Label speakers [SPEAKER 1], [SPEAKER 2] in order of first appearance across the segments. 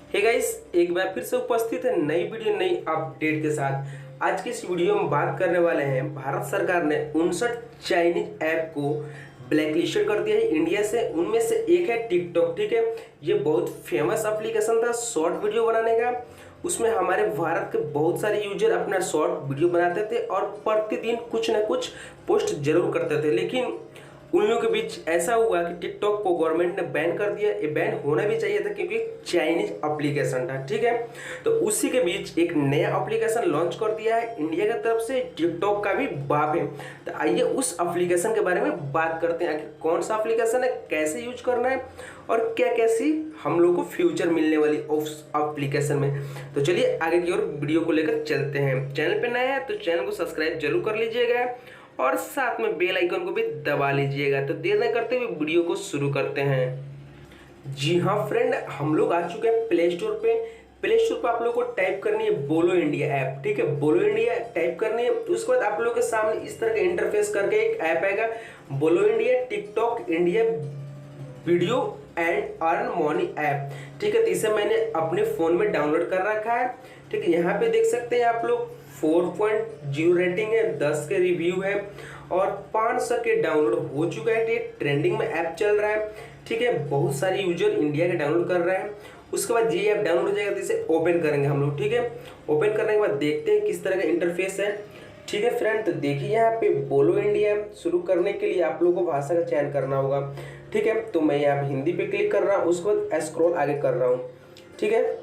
[SPEAKER 1] Hey guys, एक बार फिर से उपस्थित है नई वीडियो नई अपडेट के साथ। आज की इस वीडियो में बात करने वाले हैं, भारत सरकार ने 59 चाइनीज ऐप को ब्लैकलिस्टेड कर दिया है इंडिया से। उनमें से एक है टिकटॉक। ठीक है, ये बहुत फेमस एप्लीकेशन था शॉर्ट वीडियो बनाने का। उसमें हमारे भारत के बहुत सारे यूजर अपना शॉर्ट वीडियो बनाते थे और प्रतिदिन कुछ ना कुछ पोस्ट जरूर करते थे, लेकिन उन लोगों के बीच ऐसा हुआ कि टिकटॉक को गवर्नमेंट ने बैन कर दिया। ये बैन होना भी चाहिए था क्योंकि चाइनीज एप्लीकेशन था। ठीक है, तो उसी के बीच एक नया एप्लीकेशन लॉन्च कर दिया है इंडिया की तरफ से। टिकटॉक का भी बाप है। तो आइए उस एप्लीकेशन के बारे में बात करते हैं, आखिर कौन सा एप्लीकेशन है, कैसे यूज करना है और क्या कैसी हम लोग को फ्यूचर मिलने वाली उस एप्लीकेशन में। तो चलिए आगे की ओर वीडियो को लेकर चलते हैं। चैनल पे नया है तो चैनल को सब्सक्राइब जरूर कर लीजिएगा और साथ में बेल आइकन को भी दबा लीजिएगा। तो देर न करते हुए वीडियो को शुरू करते हैं। जी हाँ फ्रेंड, हम लोग आ चुके हैं प्ले स्टोर पे। प्ले स्टोर पर आप लोगों को टाइप करनी है बोलो इंडिया ऐप। ठीक है, बोलो इंडिया टाइप करनी है। उसके बाद आप लोगों के सामने इस तरह का इंटरफेस करके एक ऐप आएगा, बोलो India TikTok India video and earn money app. ठीक है, तो इसे मैंने अपने फोन में डाउनलोड कर रखा है। ठीक है, यहाँ पे देख सकते हैं आप लोग 4.0 रेटिंग है, 10 के रिव्यू है और 500 के डाउनलोड हो चुका है। ये ट्रेंडिंग में ऐप चल रहा है। ठीक है, बहुत सारे यूजर इंडिया के डाउनलोड कर रहे हैं। उसके बाद ये ऐप डाउनलोड हो जाएगा तो इसे ओपन करेंगे हम लोग। ठीक है, ओपन करने के बाद देखते हैं किस तरह का इंटरफेस है। ठीक है फ्रेंड, तो देखिए यहाँ पे बोलो इंडिया शुरू करने के लिए आप लोगों को भाषा का चयन करना होगा। ठीक है, तो मैं यहाँ पे हिंदी पे क्लिक कर रहा हूँ, उसके बाद स्क्रॉल आगे कर रहा हूँ। ठीक है,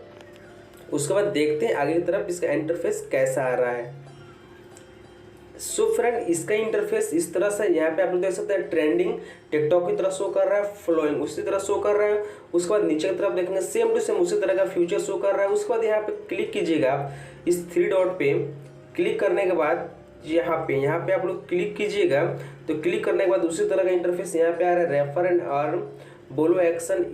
[SPEAKER 1] उसके बाद देखते हैं आगे की तरफ इसका इंटरफेस कैसा आ रहा है। सो फ्रेंड, इसका इंटरफेस इस तरह से यहाँ पे आप लोग देख सकते हैं ट्रेंडिंग टिकटॉक की तरह शो कर रहा है, फ्लोइंग उसी तरह शो कर रहा है। उसके बाद नीचे की तरफ देखेंगे सेम टू सेम उसी तरह का फ्यूचर शो कर रहा है। उसके बाद यहाँ पे क्लिक कीजिएगा आप इस 3 डॉट पे। क्लिक करने के बाद यहाँ पे आप लोग क्लिक कीजिएगा तो क्लिक करने के बाद उसी तरह का इंटरफेस यहाँ पे आ रहा है, रेफर एंड अर्न, बोलो एक्शन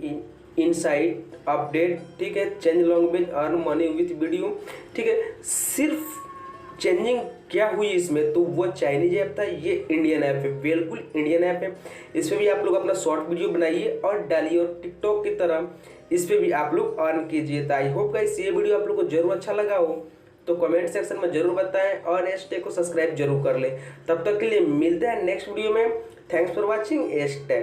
[SPEAKER 1] इनसाइट अपडेट। ठीक है, change language earn money with video. ठीक है, सिर्फ चेंजिंग क्या हुई इसमें, तो वो चाइनीज ऐप था, ये इंडियन ऐप है, बिल्कुल इंडियन ऐप है। इस पर भी आप लोग अपना शॉर्ट वीडियो बनाइए और डालिए और टिकटॉक की तरह इस पर भी आप लोग अर्न कीजिए। तो आई होप गाइस ये वीडियो आप लोग को जरूर अच्छा लगा हो तो कमेंट सेक्शन में जरूर बताएं और एस्टे को सब्सक्राइब जरूर कर लें। तब तक के लिए मिलते हैं नेक्स्ट वीडियो में। Thanks for watching एस्टे।